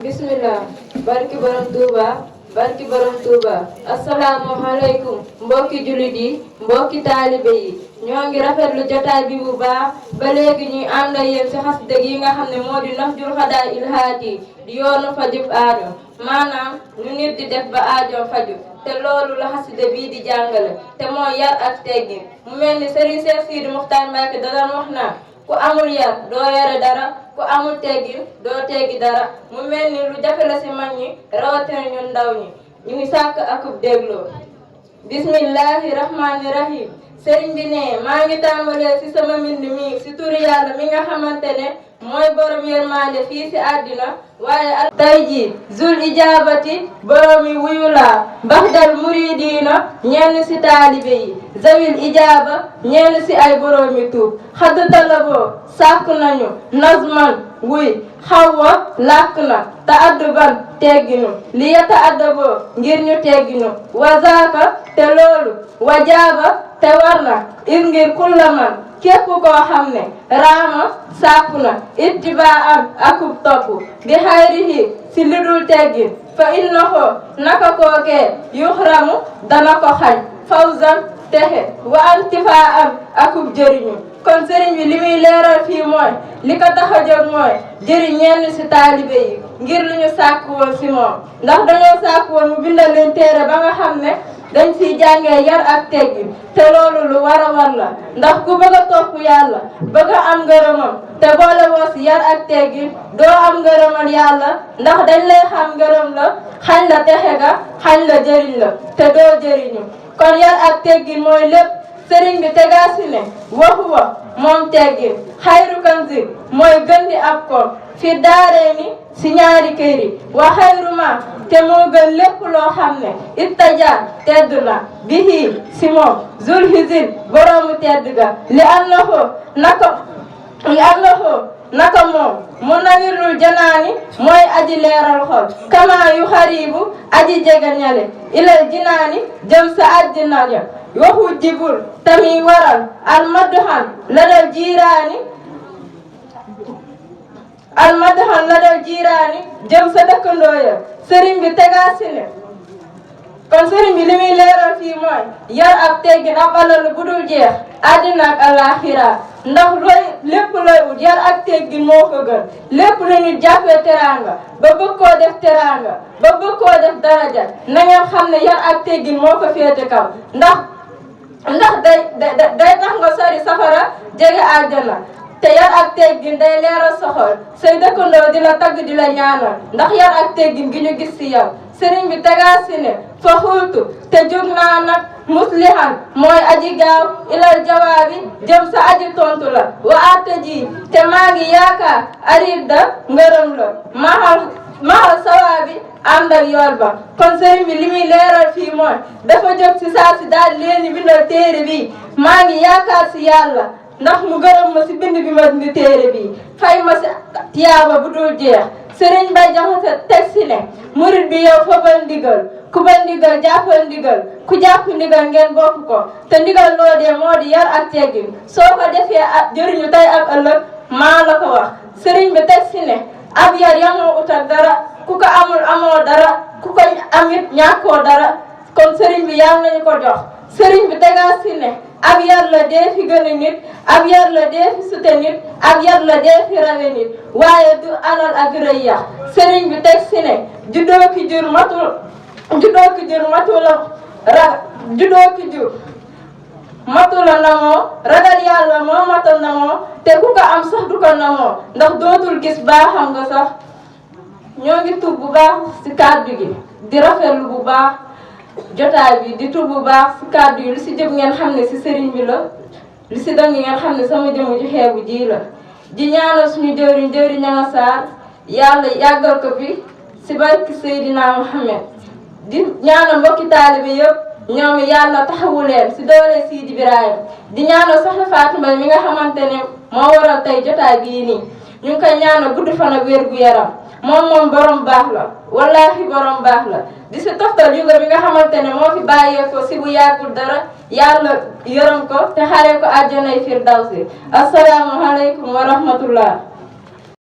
bismillah barki borom Touba asalaamaaleykum mbokki jullit yi mbokki taalibe yi ñoo ngi rafetlu jotaay bi bu baax ba léegi ñuy ànd ak yéen ci xasida yi nga xam ne moo di Nahjul Qadaa'il Haadi di yoonu fajub aajo maanaam nu nit di def ba aajo faju te loolu la xasida bii di jàngale te mooy yar ak teggin mu mel ni Serigne Cheikh Sidi Mokhtar Mbacké da doon wax naa ku amul yar doo yore dara ku amul teggin doo teggi dara mu mel ni lu jafe la ci mag ñi rawatina ñun ndaw ñi ñu ngi sàkk akub dégloo bismillahi rahmani rahim sëriñ bi ne maa ngi tàmbalee ci sama mbind mi ci turu yàlla mi nga xamante ne mooy borom yërmande fii ci àddina waaye tey jii zul ijaabati boromi wuyu laa baxdal muridiina ñenn ci taalibe yi zawil ijaaba ñenn ci ay boromi tuub xadd talaboo sàkk nañu nazman wuy xawwa làkk na te adduban tegginu li yata addaboo ngir ñu tegginu wazaaka te loolu wajaaba te war na ir ngir kullaman képp koo xam ne raama sàkku na ittibaan akub topp bi xayrihi si lidul teggin fa innahu naka kookee yuxramu dana ko xañ fawzan texe wa antifaan akub jëriñu kon sëriñ bi li muy leeral fii mooy li ko tax a jóg mooy jëriñ ñenn ci taalibe yi ngir lu ñu sàkk woon ci moom ndax dañoo sàkk woon mu bindal leen téere ba nga xam ne dañ ciy jàngee yar ak teggin te loolu lu war a war la ndax ku bëgg a topp yàlla bëgg a am ngërëmam te boole woo ci yar ak teggin doo am ngërëmal yàlla ndax dañ lay xam ngërëm la xañ la texe ga xañ la jëriñ la te doo jëriñu kon yar ak teggin mooy lépp sëriñ bi tegaasi ne waxuwa moom teggin xayru kanzi mooy gën di ab koom fi daaree ni si ñaari këri wa xayru ma te moo gën lépp loo xam ne ittaja tedd na bihi si moom zul hisin boroomu tedd ga li naka moom mu nawirul janaani mooy aji leeral xol kama yu xaribu aji jegañale ilal jinaani jëm sa àjjana ja waxu jibul tami waral almadhan la dal jiiraani jëm sa dëkkandoo ya sëriñ bi tegaasi ne kon sëriñ bi li muy leeral fii mooy yar ak teggin ab alal bu dul jeex àddina ak alaaxira ndax lépp looy ut yar ak teggin moo ko gën lépp lu nit jàppee teraanga ba bëgg koo def teraanga ba bëgg koo def daraja na ngeen xam ne yar ak teggin moo ko féete kaw ndax day tax nga sori safara jege àjjana te yar ak teggin day leeral soxol say dëkkandoo di la tagg di la ñaanal ndax yar ak teggin gi ñu gis ci yow sëriñ bi tegaasi ne fa xultu te jóg naa nag muslihan mooy aji gaaw ilal jawaabi jëm sa aji tontu la wa atta ji te maa ngi yaakaar arida ngërëm la maxal sawaabi ànd ak yool ba kon sëriñ bi li muy leeral fii mooy dafa jóg ci saa si daal leen di bindal téere bi maa ngi yaakaar ci yàlla ndax mu gërëm ma ci bind bi ma bind téere bi fay ma ci tiyaaba bu dul jeex sëriñ Bay Jaxate teg si ne murit bi yow fa ba ndigal ku ba ndigal jàppal ndigal ku jàpp ndigal ngeen bokk ko te ndigal loo dee moo di yar ak teggin soo ko defee ak jëriñu tey ak ëllëg maa la ko wax sëriñ bi teg si ne ab yar yamoo utal dara ku ko amul amoo dara ku ko amit ñàkkoo dara kon sëriñ bi yàlla nañu ko jox sëriñ bi tegaat si ne ab yar la dee fi gën a nit ab yar la dee fi sute nit ab yar la dee fi rawe nit waaye du alal ak rëy ya sëriñ bi teg si ne juddoo ki jur matu la namoo ragal yàlla moo matal namoo te ku ko am sax du ko namoo ndax dootul gis baaxam nga sax ñoo ngi tub bu baax ci kàddu gi di rafetlu bu baax jotaay bi di tub bu baax ci kàddu yi lu ci jëm ngeen xam ne ci sëriñ bi la lu ci dëng ngeen xam ne sama jëmu ju xeebu ji la di ñaanal suñu jëwriñ Ñanga Sarr yàlla yàggal ko fi ci barki Seydina Muhammad di ñaanal mbokki taalibe yëpp ñoom yàlla taxawu leen ci doole Sidi Ibrahima di ñaanal soxna Fatima mi nga xamante ne moo waral tey jotaay bii nii ñu ngi koy ñaanal gudd fan ak wér gu yaram moom borom baax la wallaahi borom baax la di si toftal juga bi nga xamante ne moo fi bàyyeekoo si bu yàggul dara yàlla yërëm ko te xaree ko àjjanay firdawsi assalaamu aleykum wa rahmatullah